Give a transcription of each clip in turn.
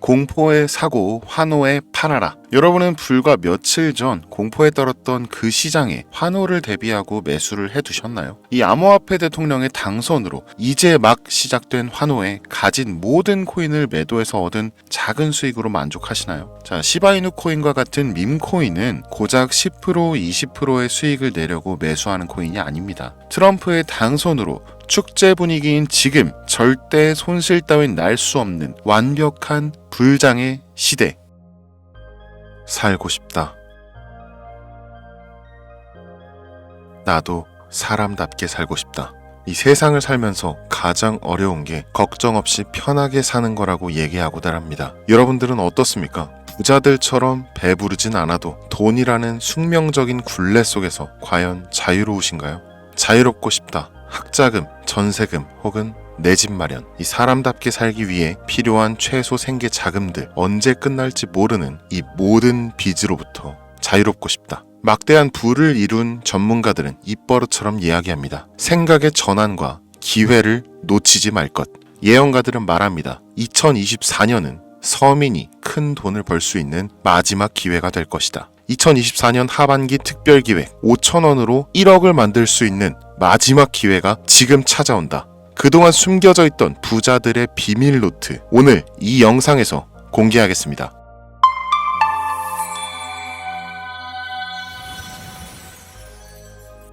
공포에 사고 환호에 팔아라. 여러분은 불과 며칠 전 공포에 떨었던 그 시장에 환호를 대비하고 매수를 해두셨나요? 이 암호화폐 대통령의 당선으로 이제 막 시작된 환호에 가진 모든 코인을 매도해서 얻은 작은 수익으로 만족하시나요? 자, 시바이누 코인과 같은 밈 코인은 고작 10% 20%의 수익을 내려고 매수하는 코인이 아닙니다. 트럼프의 당선으로 축제 분위기인 지금 절대 손실 따윈 날 수 없는 완벽한 불장의 시대. 살고 싶다. 나도 사람답게 살고 싶다. 이 세상을 살면서 가장 어려운 게 걱정 없이 편하게 사는 거라고 얘기하고자 합니다. 여러분들은 어떻습니까? 부자들처럼 배부르진 않아도 돈이라는 숙명적인 굴레 속에서 과연 자유로우신가요? 자유롭고 싶다. 학자금, 전세금 혹은 내 집 마련, 이 사람답게 살기 위해 필요한 최소 생계 자금들, 언제 끝날지 모르는 이 모든 빚으로부터 자유롭고 싶다. 막대한 부를 이룬 전문가들은 입버릇처럼 이야기합니다. 생각의 전환과 기회를 놓치지 말 것. 예언가들은 말합니다. 2024년은 서민이 큰 돈을 벌 수 있는 마지막 기회가 될 것이다. 2024년 하반기 특별기획 5,000원으로 1억을 만들 수 있는 마지막 기회가 지금 찾아온다. 그동안 숨겨져 있던 부자들의 비밀 노트, 오늘 이 영상에서 공개하겠습니다.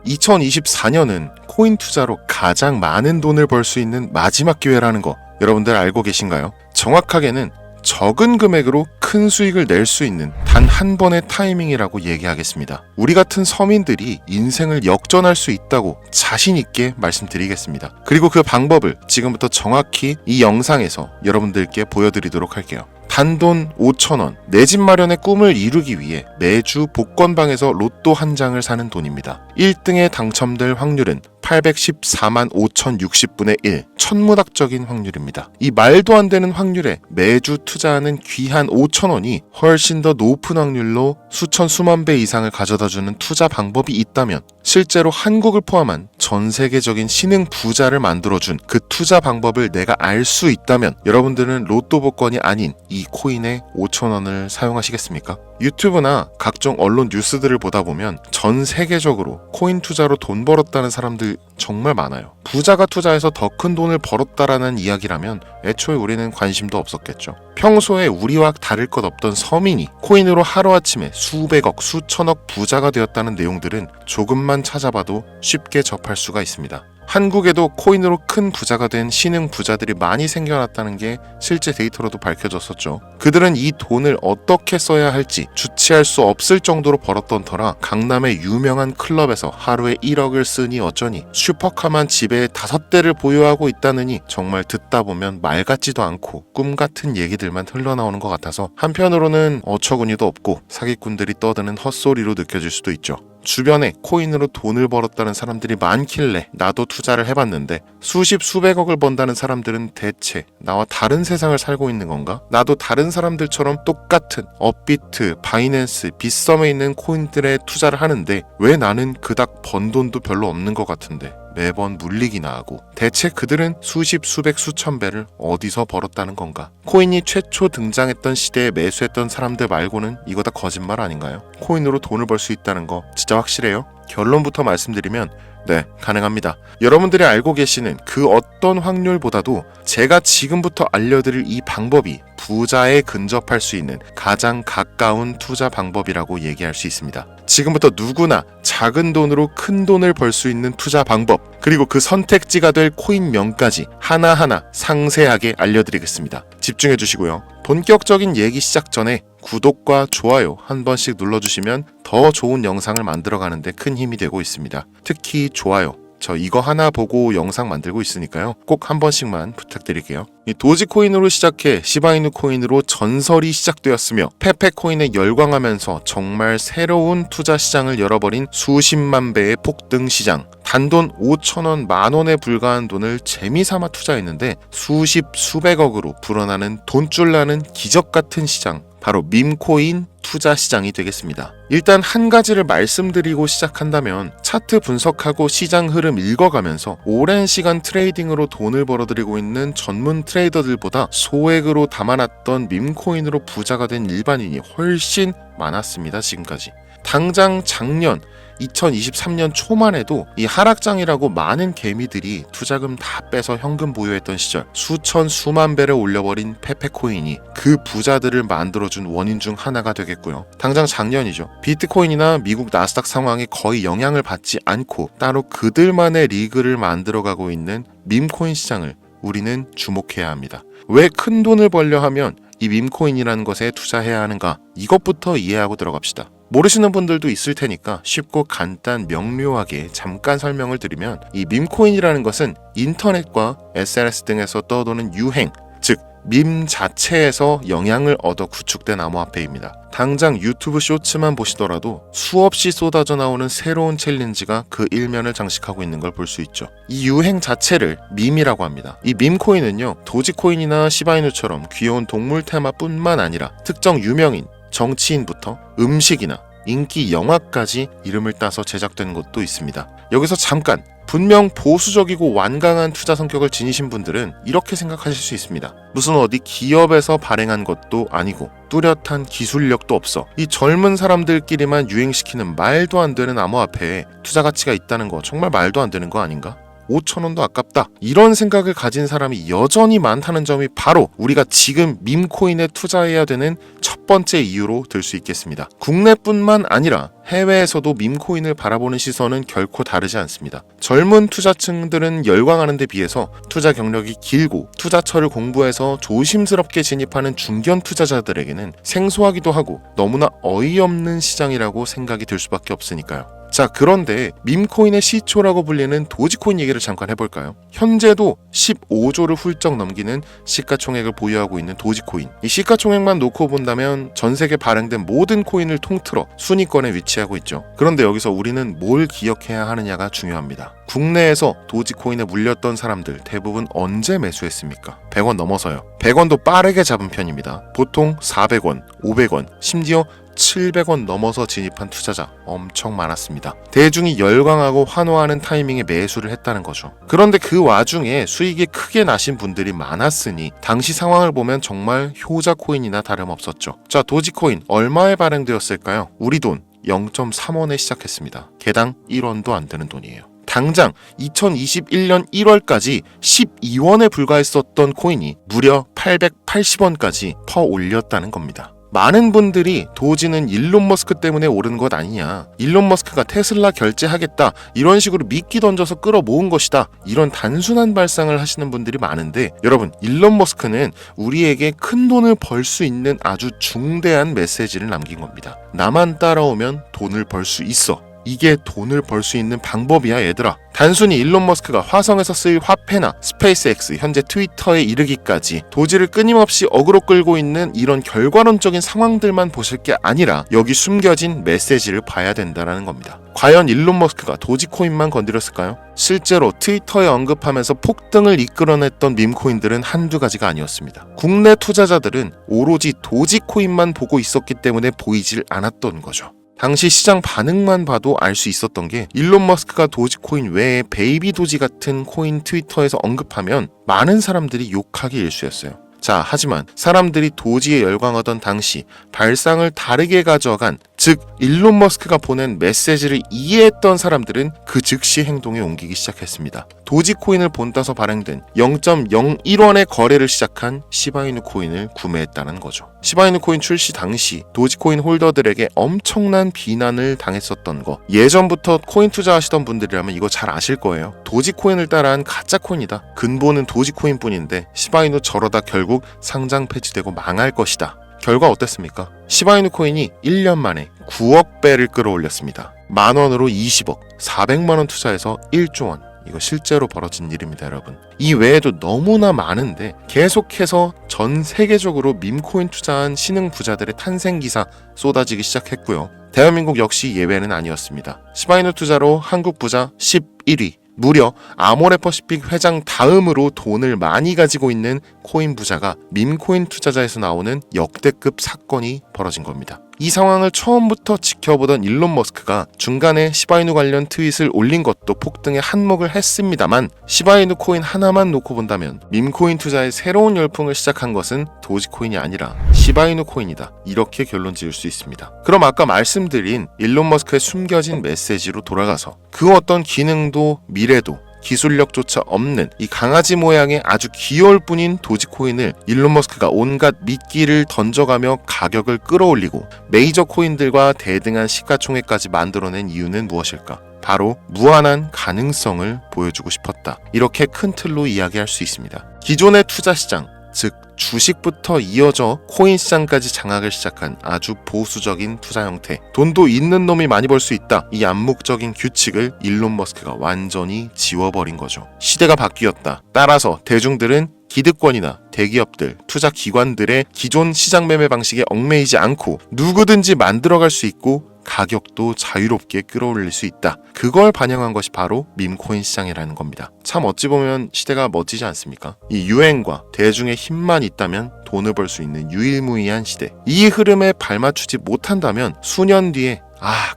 (2024년은) 코인 투자로 가장 많은 돈을 벌 수 있는 마지막 기회라는 거 여러분들 알고 계신가요? 정확하게는 적은 금액으로 큰 수익을 낼 수 있는 단 한 번의 타이밍이라고 얘기하겠습니다. 우리 같은 서민들이 인생을 역전할 수 있다고 자신 있게 말씀드리겠습니다. 그리고 그 방법을 지금부터 정확히 이 영상에서 여러분들께 보여드리도록 할게요. 단돈 5,000원, 내 집 마련의 꿈을 이루기 위해 매주 복권방에서 로또 한 장을 사는 돈입니다. 1등에 당첨될 확률은 814만 5,060분의 1, 천문학적인 확률입니다. 이 말도 안 되는 확률에 매주 투자하는 귀한 5,000원이 훨씬 더 높은 확률로 수천 수만 배 이상을 가져다주는 투자 방법이 있다면, 실제로 한국을 포함한 전 세계적인 신흥 부자를 만들어준 그 투자 방법을 내가 알 수 있다면 여러분들은 로또 복권이 아닌 이 코인의 5,000원을 사용하시겠습니까? 유튜브나 각종 언론 뉴스들을 보다 보면 전 세계적으로 코인 투자로 돈 벌었다는 사람들 정말 많아요. 부자가 투자해서 더 큰 돈을 벌었다라는 이야기라면 애초에 우리는 관심도 없었겠죠. 평소에 우리와 다를 것 없던 서민이 코인으로 하루아침에 수백억, 수천억 부자가 되었다는 내용들은 조금만 찾아봐도 쉽게 접할 수가 있습니다. 한국에도 코인으로 큰 부자가 된 신흥 부자들이 많이 생겨났다는 게 실제 데이터로도 밝혀졌었죠. 그들은 이 돈을 어떻게 써야 할지 주체할 수 없을 정도로 벌었던 터라 강남의 유명한 클럽에서 하루에 1억을 쓰니 어쩌니, 슈퍼카만 집에 5대를 보유하고 있다느니, 정말 듣다 보면 말 같지도 않고 꿈 같은 얘기들만 흘러나오는 것 같아서 한편으로는 어처구니도 없고 사기꾼들이 떠드는 헛소리로 느껴질 수도 있죠. 주변에 코인으로 돈을 벌었다는 사람들이 많길래 나도 투자를 해봤는데, 수십 수백억을 번다는 사람들은 대체 나와 다른 세상을 살고 있는 건가? 나도 다른 사람들처럼 똑같은 업비트, 바이낸스, 빗썸에 있는 코인들에 투자를 하는데 왜 나는 그닥 번 돈도 별로 없는 것 같은데 매번 물리기나 하고, 대체 그들은 수십 수백 수천 배를 어디서 벌었다는 건가? 코인이 최초 등장했던 시대에 매수했던 사람들 말고는 이거 다 거짓말 아닌가요? 코인으로 돈을 벌 수 있다는 거 진짜 확실해요? 결론부터 말씀드리면 네, 가능합니다. 여러분들이 알고 계시는 그 어떤 확률보다도 제가 지금부터 알려드릴 이 방법이 부자에 근접할 수 있는 가장 가까운 투자 방법이라고 얘기할 수 있습니다. 지금부터 누구나 작은 돈으로 큰 돈을 벌 수 있는 투자 방법, 그리고 그 선택지가 될 코인명까지 하나하나 상세하게 알려드리겠습니다. 집중해 주시고요. 본격적인 얘기 시작 전에 구독과 좋아요 한 번씩 눌러주시면 더 좋은 영상을 만들어가는데 큰 힘이 되고 있습니다. 특히 좋아요, 저 이거 하나 보고 영상 만들고 있으니까요. 꼭 한 번씩만 부탁드릴게요. 이 도지코인으로 시작해 시바이누 코인으로 전설이 시작되었으며 페페코인에 열광하면서 정말 새로운 투자 시장을 열어버린 수십만 배의 폭등 시장. 단돈 5,000원, 만원에 불과한 돈을 재미삼아 투자했는데 수십 수백억으로 불어나는 돈줄나는 기적같은 시장, 바로 밈코인 투자 시장이 되겠습니다. 일단 한 가지를 말씀드리고 시작한다면 차트 분석하고 시장 흐름 읽어가면서 오랜 시간 트레이딩으로 돈을 벌어들이고 있는 전문 트레이더들보다 소액으로 담아놨던 밈코인으로 부자가 된 일반인이 훨씬 많았습니다. 지금까지. 당장 작년 2023년 초만 해도 이 하락장이라고 많은 개미들이 투자금 다 빼서 현금 보유했던 시절 수천 수만 배를 올려버린 페페코인이 그 부자들을 만들어준 원인 중 하나가 되겠고요. 당장 작년이죠. 비트코인이나 미국 나스닥 상황에 거의 영향을 받지 않고 따로 그들만의 리그를 만들어가고 있는 밈코인 시장을 우리는 주목해야 합니다. 왜 큰 돈을 벌려 하면 이 밈코인이라는 것에 투자해야 하는가? 이것부터 이해하고 들어갑시다. 모르시는 분들도 있을 테니까 쉽고 간단 명료하게 잠깐 설명을 드리면 이 밈코인이라는 것은 인터넷과 SNS 등에서 떠도는 유행, 즉 밈 자체에서 영향을 얻어 구축된 암호화폐입니다. 당장 유튜브 쇼츠만 보시더라도 수없이 쏟아져 나오는 새로운 챌린지가 그 일면을 장식하고 있는 걸 볼 수 있죠. 이 유행 자체를 밈이라고 합니다. 이 밈코인은요, 도지코인이나 시바이누처럼 귀여운 동물 테마뿐만 아니라 특정 유명인, 정치인부터 음식이나 인기 영화까지 이름을 따서 제작된 것도 있습니다. 여기서 잠깐, 분명 보수적이고 완강한 투자 성격을 지니신 분들은 이렇게 생각하실 수 있습니다. 무슨 어디 기업에서 발행한 것도 아니고 뚜렷한 기술력도 없어. 이 젊은 사람들끼리만 유행시키는 말도 안 되는 암호화폐에 투자 가치가 있다는 거 정말 말도 안 되는 거 아닌가? 5,000원도 아깝다. 이런 생각을 가진 사람이 여전히 많다는 점이 바로 우리가 지금 밈코인에 투자해야 되는 첫 번째 이유로 들 수 있겠습니다. 국내뿐만 아니라 해외에서도 밈코인을 바라보는 시선은 결코 다르지 않습니다. 젊은 투자층들은 열광하는 데 비해서 투자 경력이 길고 투자처를 공부해서 조심스럽게 진입하는 중견 투자자들에게는 생소하기도 하고 너무나 어이없는 시장이라고 생각이 들 수밖에 없으니까요. 자, 그런데 밈코인의 시초라고 불리는 도지코인 얘기를 잠깐 해볼까요? 현재도 15조를 훌쩍 넘기는 시가총액을 보유하고 있는 도지코인. 이 시가총액만 놓고 본다면 전 세계 발행된 모든 코인을 통틀어 순위권에 위치하고 있죠. 그런데 여기서 우리는 뭘 기억해야 하느냐가 중요합니다. 국내에서 도지코인에 물렸던 사람들 대부분 언제 매수했습니까? 100원 넘어서요. 100원도 빠르게 잡은 편입니다. 보통 400원, 500원, 심지어 700원 넘어서 진입한 투자자 엄청 많았습니다. 대중이 열광하고 환호하는 타이밍에 매수를 했다는 거죠. 그런데 그 와중에 수익이 크게 나신 분들이 많았으니 당시 상황을 보면 정말 효자 코인이나 다름없었죠. 자, 도지코인 얼마에 발행되었을까요? 우리 돈 0.3원에 시작했습니다. 개당 1원도 안 되는 돈이에요. 당장 2021년 1월까지 12원에 불과했었던 코인이 무려 880원까지 퍼 올렸다는 겁니다. 많은 분들이 도지는 일론 머스크 때문에 오른 것 아니냐, 일론 머스크가 테슬라 결제하겠다, 이런 식으로 미끼 던져서 끌어모은 것이다, 이런 단순한 발상을 하시는 분들이 많은데, 여러분, 일론 머스크는 우리에게 큰 돈을 벌 수 있는 아주 중대한 메시지를 남긴 겁니다. 나만 따라오면 돈을 벌 수 있어. 이게 돈을 벌 수 있는 방법이야, 얘들아. 단순히 일론 머스크가 화성에서 쓸 화폐나 스페이스X, 현재 트위터에 이르기까지 도지를 끊임없이 어그로 끌고 있는 이런 결과론적인 상황들만 보실 게 아니라 여기 숨겨진 메시지를 봐야 된다는 겁니다. 과연 일론 머스크가 도지코인만 건드렸을까요? 실제로 트위터에 언급하면서 폭등을 이끌어냈던 밈코인들은 한두 가지가 아니었습니다. 국내 투자자들은 오로지 도지코인만 보고 있었기 때문에 보이질 않았던 거죠. 당시 시장 반응만 봐도 알 수 있었던 게 일론 머스크가 도지코인 외에 베이비 도지 같은 코인 트위터에서 언급하면 많은 사람들이 욕하기 일쑤였어요. 자, 하지만 사람들이 도지에 열광하던 당시 발상을 다르게 가져간, 즉 일론 머스크가 보낸 메시지를 이해했던 사람들은 그 즉시 행동에 옮기기 시작했습니다. 도지코인을 본따서 발행된 0.01원의 거래를 시작한 시바이누 코인을 구매했다는 거죠. 시바이누 코인 출시 당시 도지코인 홀더들에게 엄청난 비난을 당했었던 거, 예전부터 코인 투자하시던 분들이라면 이거 잘 아실 거예요. 도지코인을 따라한 가짜 코인이다. 근본은 도지코인 뿐인데 시바이누 저러다 결국 상장 폐지되고 망할 것이다. 결과 어땠습니까? 시바이누 코인이 1년 만에 9억 배를 끌어올렸습니다. 만원으로 20억, 400만원 투자해서 1조 원. 이거 실제로 벌어진 일입니다, 여러분. 이 외에도 너무나 많은데 계속해서 전 세계적으로 밈코인 투자한 신흥 부자들의 탄생 기사 쏟아지기 시작했고요. 대한민국 역시 예외는 아니었습니다. 시바이누 투자로 한국 부자 11위. 무려 아모레퍼시픽 회장 다음으로 돈을 많이 가지고 있는 코인 부자가 밈코인 투자자에서 나오는 역대급 사건이 벌어진 겁니다. 이 상황을 처음부터 지켜보던 일론 머스크가 중간에 시바이누 관련 트윗을 올린 것도 폭등에 한몫을 했습니다만, 시바이누 코인 하나만 놓고 본다면 밈코인 투자의 새로운 열풍을 시작한 것은 도지코인이 아니라 시바이누 코인이다, 이렇게 결론 지을 수 있습니다. 그럼 아까 말씀드린 일론 머스크의 숨겨진 메시지로 돌아가서 그 어떤 기능도 미래도 기술력조차 없는 이 강아지 모양의 아주 귀여울 뿐인 도지코인을 일론 머스크가 온갖 미끼를 던져가며 가격을 끌어올리고 메이저 코인들과 대등한 시가총액까지 만들어낸 이유는 무엇일까? 바로 무한한 가능성을 보여주고 싶었다, 이렇게 큰 틀로 이야기할 수 있습니다. 기존의 투자 시장, 즉 주식부터 이어져 코인 시장까지 장악을 시작한 아주 보수적인 투자 형태, 돈도 있는 놈이 많이 벌 수 있다, 이 암묵적인 규칙을 일론 머스크가 완전히 지워버린 거죠. 시대가 바뀌었다. 따라서 대중들은 기득권이나 대기업들, 투자 기관들의 기존 시장 매매 방식에 얽매이지 않고 누구든지 만들어갈 수 있고 가격도 자유롭게 끌어올릴 수 있다. 그걸 반영한 것이 바로 밈코인 시장이라는 겁니다. 참 어찌 보면 시대가 멋지지 않습니까? 이 유행과 대중의 힘만 있다면 돈을 벌 수 있는 유일무이한 시대. 이 흐름에 발맞추지 못한다면 수년 뒤에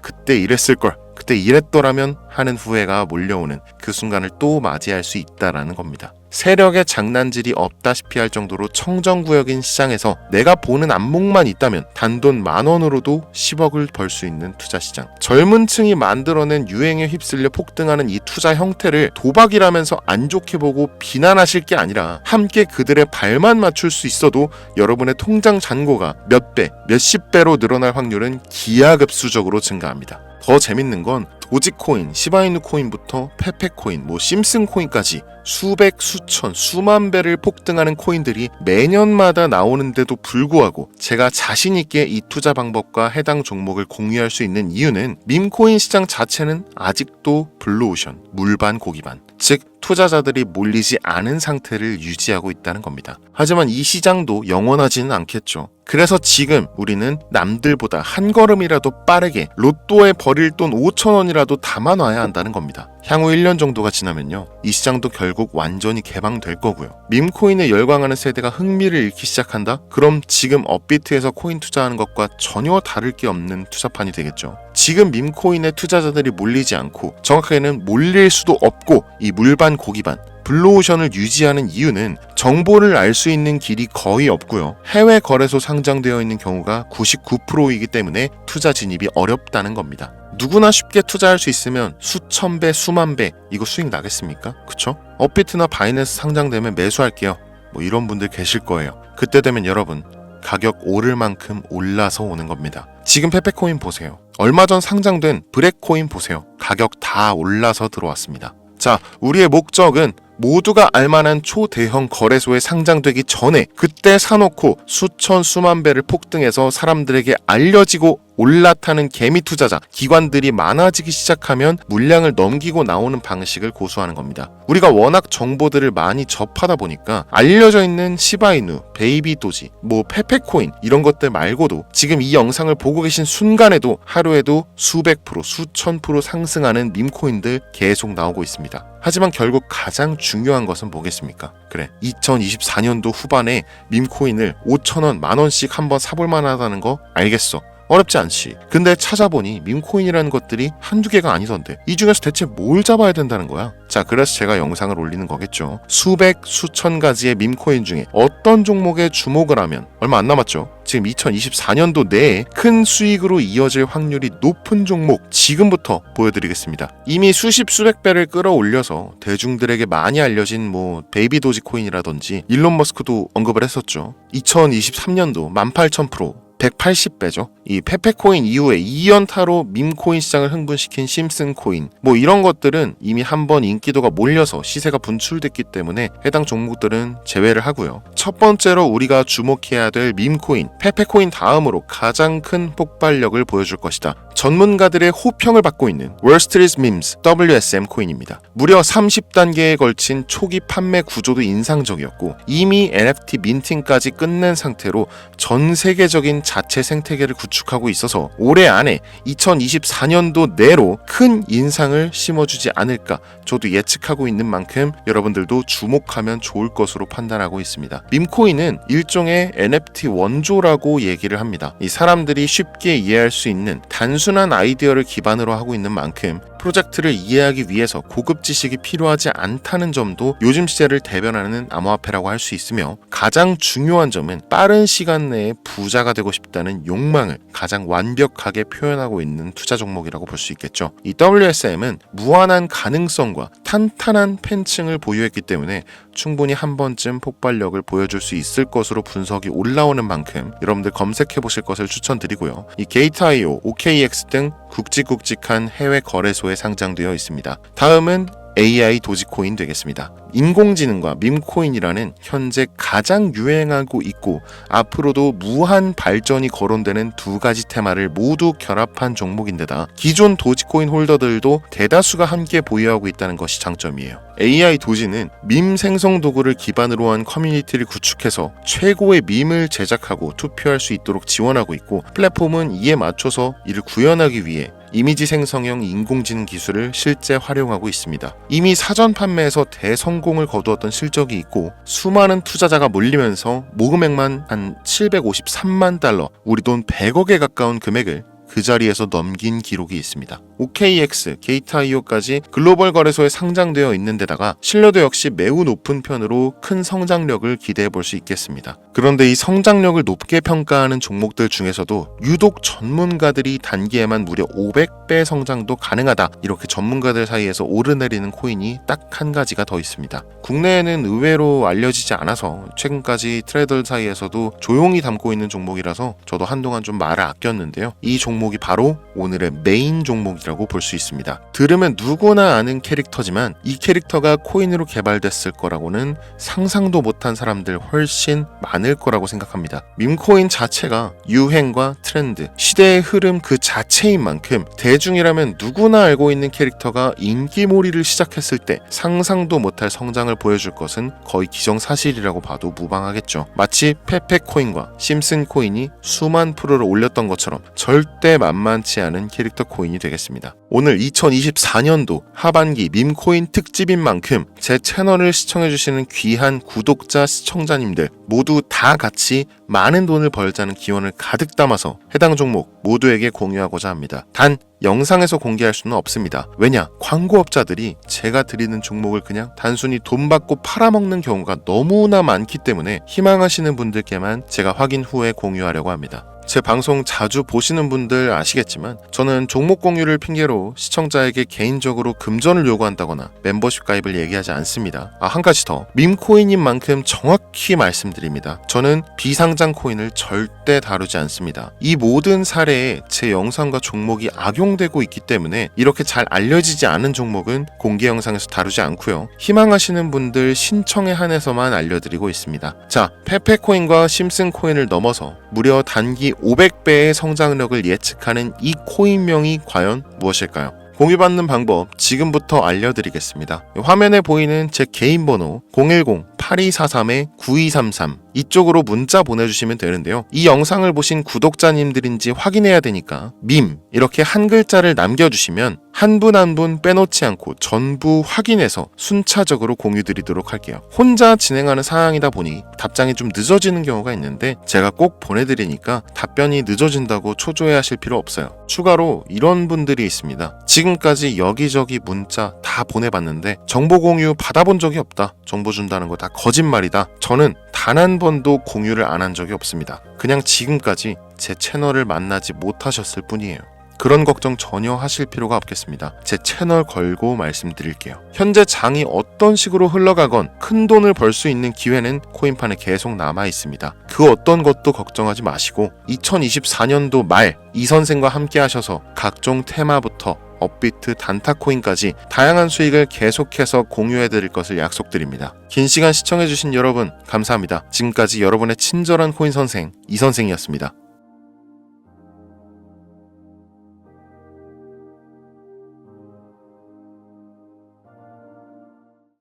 그때 이랬을걸, 그때 이랬더라면 하는 후회가 몰려오는 그 순간을 또 맞이할 수 있다라는 겁니다. 세력의 장난질이 없다시피 할 정도로 청정구역인 시장에서 내가 보는 안목만 있다면 단돈 10,000원으로도 10억을 벌 수 있는 투자 시장. 젊은 층이 만들어낸 유행에 휩쓸려 폭등하는 이 투자 형태를 도박이라면서 안 좋게 보고 비난하실 게 아니라 함께 그들의 발만 맞출 수 있어도 여러분의 통장 잔고가 몇 배, 몇십 배로 늘어날 확률은 기하급수적으로 증가합니다. 더 재밌는 건 도지코인, 시바이누 코인부터 페페코인, 심슨코인까지 수백, 수천, 수만 배를 폭등하는 코인들이 매년마다 나오는데도 불구하고 제가 자신있게 이 투자 방법과 해당 종목을 공유할 수 있는 이유는 밈코인 시장 자체는 아직도 블루오션, 물반 고기반, 즉 투자자들이 몰리지 않은 상태를 유지하고 있다는 겁니다. 하지만 이 시장도 영원하지는 않겠죠. 그래서 지금 우리는 남들보다 한 걸음이라도 빠르게 로또에 버릴 돈 5,000원이라도 담아놔야 한다는 겁니다. 향후 1년 정도가 지나면요, 이 시장도 결국 완전히 개방될 거고요. 밈코인에 열광하는 세대가 흥미를 잃기 시작한다? 그럼 지금 업비트에서 코인 투자하는 것과 전혀 다를 게 없는 투자판이 되겠죠. 지금 밈코인에 투자자들이 몰리지 않고, 정확하게는 몰릴 수도 없고, 이 물반 고기반 블루오션을 유지하는 이유는 정보를 알 수 있는 길이 거의 없고요, 해외 거래소 상장되어 있는 경우가 99%이기 때문에 투자 진입이 어렵다는 겁니다. 누구나 쉽게 투자할 수 있으면 수천 배, 수만 배 이거 수익 나겠습니까? 그쵸? 업비트나 바이낸스 상장되면 매수할게요, 이런 분들 계실 거예요. 그때 되면 여러분, 가격 오를 만큼 올라서 오는 겁니다. 지금 페페코인 보세요. 얼마 전 상장된 브렉코인 보세요. 가격 다 올라서 들어왔습니다. 자, 우리의 목적은 모두가 알만한 초대형 거래소에 상장되기 전에 그때 사놓고 수천 수만 배를 폭등해서 사람들에게 알려지고 올라타는 개미 투자자, 기관들이 많아지기 시작하면 물량을 넘기고 나오는 방식을 고수하는 겁니다. 우리가 워낙 정보들을 많이 접하다 보니까 알려져 있는 시바이누, 베이비도지, 페페코인 이런 것들 말고도 지금 이 영상을 보고 계신 순간에도 하루에도 수백 프로, 수천 프로 상승하는 밈코인들 계속 나오고 있습니다. 하지만 결국 가장 중요한 것은 뭐겠습니까? 그래, 2024년도 후반에 밈코인을 5,000원, 10,000원씩 한번 사볼 만하다는 거 알겠어. 어렵지 않지. 근데 찾아보니 밈코인이라는 것들이 한두 개가 아니던데 이 중에서 대체 뭘 잡아야 된다는 거야? 자, 그래서 제가 영상을 올리는 거겠죠. 수백, 수천 가지의 밈코인 중에 어떤 종목에 주목을 하면, 얼마 안 남았죠? 지금 2024년도 내에 큰 수익으로 이어질 확률이 높은 종목 지금부터 보여드리겠습니다. 이미 수십 수백 배를 끌어올려서 대중들에게 많이 알려진 베이비도지 코인이라든지 일론 머스크도 언급을 했었죠. 2023년도 18,000%, 180배죠. 이 페페코인 이후에 2연타로 밈코인 시장을 흥분시킨 심슨코인, 이런 것들은 이미 한번 인기도가 몰려서 시세가 분출됐기 때문에 해당 종목들은 제외를 하고요. 첫 번째로 우리가 주목해야 될 밈코인, 페페코인 다음으로 가장 큰 폭발력을 보여줄 것이다. 전문가들의 호평을 받고 있는 월스트리트 밈스 WSM 코인입니다. 무려 30단계에 걸친 초기 판매 구조도 인상적이었고 이미 NFT 민팅까지 끝낸 상태로 전 세계적인 자체 생태계를 구축하고 있어서 올해 안에 2024년도 내로 큰 인상을 심어주지 않을까 저도 예측하고 있는 만큼 여러분들도 주목하면 좋을 것으로 판단하고 있습니다. 밈코인은 일종의 NFT 원조라고 얘기를 합니다. 이 사람들이 쉽게 이해할 수 있는 단순한 아이디어를 기반으로 하고 있는 만큼 프로젝트를 이해하기 위해서 고급 지식이 필요하지 않다는 점도 요즘 시대를 대변하는 암호화폐라고 할 수 있으며 가장 중요한 점은 빠른 시간 내에 부자가 되고 싶다는 욕망을 가장 완벽하게 표현하고 있는 투자 종목이라고 볼 수 있겠죠. 이 WSM은 무한한 가능성과 탄탄한 팬층을 보유했기 때문에 충분히 한 번쯤 폭발력을 보여줄 수 있을 것으로 분석이 올라오는 만큼 여러분들 검색해 보실 것을 추천드리고요. 이 게이트.io, OKX 등 굵직굵직한 해외 거래소에 상장되어 있습니다. 다음은 AI 도지코인 되겠습니다. 인공지능과 밈코인이라는 현재 가장 유행하고 있고 앞으로도 무한 발전이 거론되는 두 가지 테마를 모두 결합한 종목인데다 기존 도지코인 홀더들도 대다수가 함께 보유하고 있다는 것이 장점이에요. AI 도지는 밈 생성 도구를 기반으로 한 커뮤니티를 구축해서 최고의 밈을 제작하고 투표할 수 있도록 지원하고 있고 플랫폼은 이에 맞춰서 이를 구현하기 위해 이미지 생성형 인공지능 기술을 실제 활용하고 있습니다. 이미 사전 판매에서 대성공을 거두었던 실적이 있고 수많은 투자자가 몰리면서 모금액만 한 753만 달러, 우리 돈 100억에 가까운 금액을 그 자리에서 넘긴 기록이 있습니다. OKX, 게이트.io까지 글로벌 거래소에 상장되어 있는 데다가 신뢰도 역시 매우 높은 편으로 큰 성장력을 기대해 볼 수 있겠습니다. 그런데 이 성장력을 높게 평가하는 종목들 중에서도 유독 전문가들이 단기에만 무려 500배 성장도 가능하다 이렇게 전문가들 사이에서 오르내리는 코인이 딱 한 가지가 더 있습니다. 국내에는 의외로 알려지지 않아서 최근까지 트레이더 사이에서도 조용히 담고 있는 종목이라서 저도 한동안 좀 말을 아꼈는데요. 이 종목이 바로 오늘의 메인 종목이라고 볼 수 있습니다. 들으면 누구나 아는 캐릭터지만 이 캐릭터가 코인으로 개발됐을 거라고는 상상도 못한 사람들 훨씬 많을 거라고 생각합니다. 밈코인 자체가 유행과 트렌드, 시대의 흐름 그 자체인 만큼 대중이라면 누구나 알고 있는 캐릭터가 인기몰이를 시작했을 때 상상도 못할 성장을 보여줄 것은 거의 기정사실이라고 봐도 무방하겠죠. 마치 페페코인과 심슨코인이 수만 프로를 올렸던 것처럼 절대 만만치 않은 캐릭터 코인이 되겠습니다. 오늘 2024년도 하반기 밈코인 특집인 만큼 제 채널을 시청해주시는 귀한 구독자, 시청자님들 모두 다 같이 많은 돈을 벌자는 기원을 가득 담아서 해당 종목 모두에게 공유하고자 합니다. 단 영상에서 공개할 수는 없습니다. 왜냐? 광고업자들이 제가 드리는 종목을 그냥 단순히 돈 받고 팔아먹는 경우가 너무나 많기 때문에 희망하시는 분들께만 제가 확인 후에 공유하려고 합니다. 제 방송 자주 보시는 분들 아시겠지만 저는 종목 공유를 핑계로 시청자에게 개인적으로 금전을 요구한다거나 멤버십 가입을 얘기하지 않습니다. 한 가지 더, 밈코인인 만큼 정확히 말씀드립니다. 저는 비상장 코인을 절대 다루지 않습니다. 이 모든 사례에 제 영상과 종목이 악용되고 있기 때문에 이렇게 잘 알려지지 않은 종목은 공개 영상에서 다루지 않고요. 희망하시는 분들 신청에 한해서만 알려드리고 있습니다. 자, 페페코인과 심슨코인을 넘어서 무려 단기 500배의 성장력을 예측하는 이 코인명이 과연 무엇일까요? 공유받는 방법 지금부터 알려드리겠습니다. 화면에 보이는 제 개인 번호 010-8243-9233 이쪽으로 문자 보내주시면 되는데요. 이 영상을 보신 구독자님들인지 확인해야 되니까 밈 이렇게 한 글자를 남겨주시면 한 분 한 분 빼놓지 않고 전부 확인해서 순차적으로 공유드리도록 할게요. 혼자 진행하는 사항이다 보니 답장이 좀 늦어지는 경우가 있는데 제가 꼭 보내드리니까 답변이 늦어진다고 초조해하실 필요 없어요. 추가로 이런 분들이 있습니다. 지금까지 여기저기 문자 다 보내봤는데 정보 공유 받아본 적이 없다. 정보 준다는 거 다 거짓말이다. 저는 단 한 번도 공유를 안 한 적이 없습니다. 그냥 지금까지 제 채널을 만나지 못하셨을 뿐이에요. 그런 걱정 전혀 하실 필요가 없겠습니다. 제 채널 걸고 말씀드릴게요. 현재 장이 어떤 식으로 흘러가건 큰 돈을 벌 수 있는 기회는 코인판에 계속 남아 있습니다. 그 어떤 것도 걱정하지 마시고 2024년도 말 이 선생과 함께 하셔서 각종 테마부터 업비트, 단타코인까지 다양한 수익을 계속해서 공유해드릴 것을 약속드립니다. 긴 시간 시청해주신 여러분 감사합니다. 지금까지 여러분의 친절한 코인 선생 이선생이었습니다.